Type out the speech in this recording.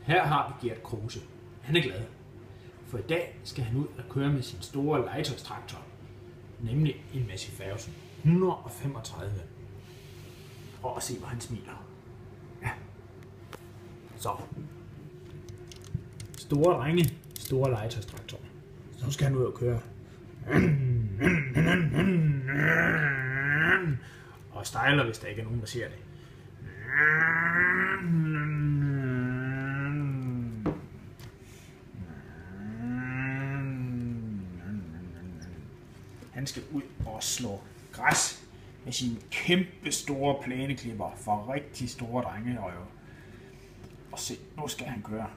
Her har vi Gert Kruse. Han er glad. For i dag skal han ud og køre med sin store legetøjstraktor. Nemlig en Massey Ferguson 135. Prøv at se, hvor han smiler. Ja. Så. Store drenge, store legetøjstraktor. Så skal han ud og køre. Og stejler, hvis der ikke er nogen, der ser det. Han skal ud og slå græs med sine kæmpe store plæneklipper for rigtig store drenge. Og se, nu skal han køre.